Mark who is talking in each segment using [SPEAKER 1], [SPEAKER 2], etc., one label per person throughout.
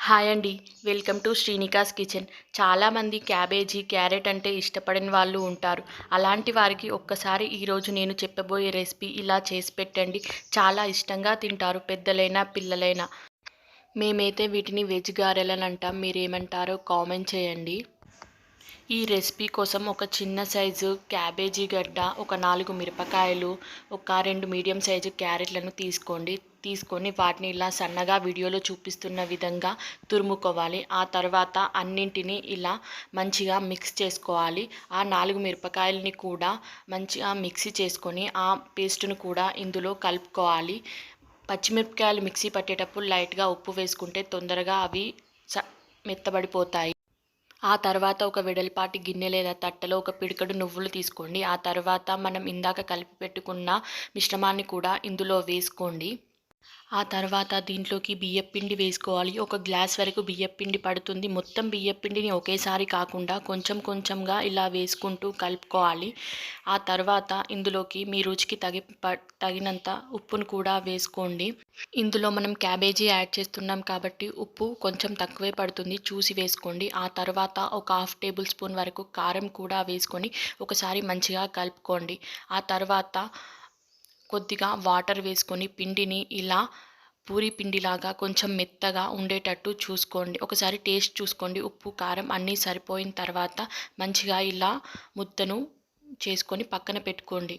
[SPEAKER 1] Hi అండి. Welcome to Srinikas kitchen. చాలామంది cabbage, carrot అంటే ఇష్టపడని వాళ్ళు ఉంటారు. అలాంటి వారికి ఒక్కసారి ఈరోజు నేను చెప్పబోయే రెసిపీ ఇలా చేసి పెట్టండి. చాలా ఇష్టంగా తింటారు పెద్దలైనా, పిల్లలైనా. మేమైతే వీటిని వెజ్ గారెలని అంటాం. మీరేమంటారో కామెంట్ చేయండి. ఈ రెసిపీ కోసం ఒక చిన్న సైజు క్యాబేజీ గడ్డ, ఒక 4 మిరపకాయలు, ఒక 2 మీడియం సైజు క్యారెట్లను తీసుకొని వాటిని ఇలా సన్నగా వీడియోలో చూపిస్తున్న విధంగా తురుముకోవాలి. ఆ తర్వాత అన్నింటినీ ఇలా మంచిగా మిక్స్ చేసుకోవాలి. ఆ 4 మిరపకాయలని కూడా మంచిగా మిక్సీ చేసుకొని ఆ పేస్ట్ను కూడా ఇందులో కలుపుకోవాలి. పచ్చిమిరపకాయలు మిక్సీ పట్టేటప్పుడు లైట్గా ఉప్పు వేసుకుంటే తొందరగా అవి మెత్తబడిపోతాయి. ఆ తర్వాత ఒక వెడల్పాటి గిన్నె లేదా తట్టలో ఒక పిడికెడు నువ్వులు తీసుకోండి. ఆ తర్వాత మనం ఇందాక కలిపి పెట్టుకున్న మిశ్రమాన్ని కూడా ఇందులో వేసుకోండి. ఆ తర్వాత దీంట్లోకి బియ్యపిండి వేసుకోవాలి. ఒక గ్లాస్ వరకు బియ్యపిండి పడుతుంది. మొత్తం బియ్యపిండిని ఒకేసారి కాకుండా కొంచెం కొంచెంగా ఇలా వేసుకుంటూ కలుపుకోవాలి. ఆ తర్వాత ఇందులోకి మీ రుచికి తగినంత ఉప్పును కూడా వేసుకోండి. ఇందులో మనం క్యాబేజీ యాడ్ చేస్తున్నాం కాబట్టి ఉప్పు కొంచెం తక్కువే పడుతుంది, చూసి వేసుకోండి. ఆ తర్వాత ఒక 1/2 టేబుల్ స్పూన్ వరకు కారం కూడా వేసుకొని ఒకసారి మంచిగా కలుపుకోండి. ఆ తర్వాత కొద్దిగా వాటర్ వేసుకొని పిండిని ఇలా పూరి పిండిలాగా కొంచెం మెత్తగా ఉండేటట్టు చూసుకోండి. ఒకసారి టేస్ట్ చూసుకోండి. ఉప్పు, కారం అన్నీ సరిపోయిన తర్వాత మంచిగా ఇలా ముద్దను చేసుకొని పక్కన పెట్టుకోండి.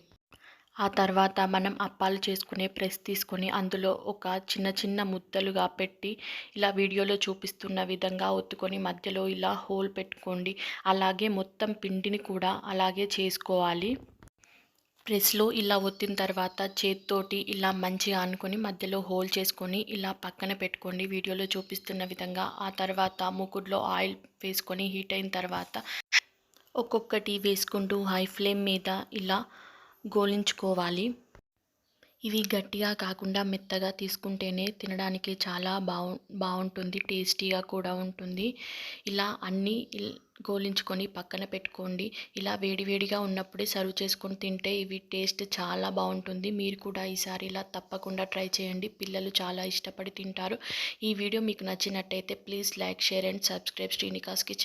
[SPEAKER 1] ఆ తర్వాత మనం అప్పాలు చేసుకునే ప్రెస్ తీసుకొని అందులో ఒక చిన్న చిన్న ముద్దలుగా పెట్టి ఇలా వీడియోలో చూపిస్తున్న విధంగా ఒత్తుకొని మధ్యలో ఇలా హోల్ పెట్టుకోండి. అలాగే మొత్తం పిండిని కూడా అలాగే చేసుకోవాలి. ప్రెస్లో ఇలా ఒత్తిన తర్వాత చేత్తోటి ఇలా మంచిగా అనుకొని మధ్యలో హోల్ చేసుకొని ఇలా పక్కన పెట్టుకోండి వీడియోలో చూపిస్తున్న విధంగా. ఆ తర్వాత మూకుడులో ఆయిల్ వేసుకొని హీట్ అయిన తర్వాత ఒక్కొక్కటి వేసుకుంటూ హై ఫ్లేమ్ మీద ఇలా గోలించుకోవాలి. ఇవి గట్టిగా కాకుండా మెత్తగా తీసుకుంటేనే తినడానికి చాలా బాగుంటుంది, టేస్టీగా కూడా ఉంటుంది. ఇలా అన్నీ గోలించుకొని పక్కన పెట్టుకోండి. ఇలా వేడివేడిగా ఉన్నప్పుడే సర్వ్ చేసుకొని తింటే ఇవి టేస్ట్ చాలా బాగుంటుంది. మీరు కూడా ఈసారి ఇలా తప్పకుండా ట్రై చేయండి. పిల్లలు చాలా ఇష్టపడి తింటారు. ఈ వీడియో మీకు నచ్చినట్టయితే please like, share and subscribe Srinikas kitchen.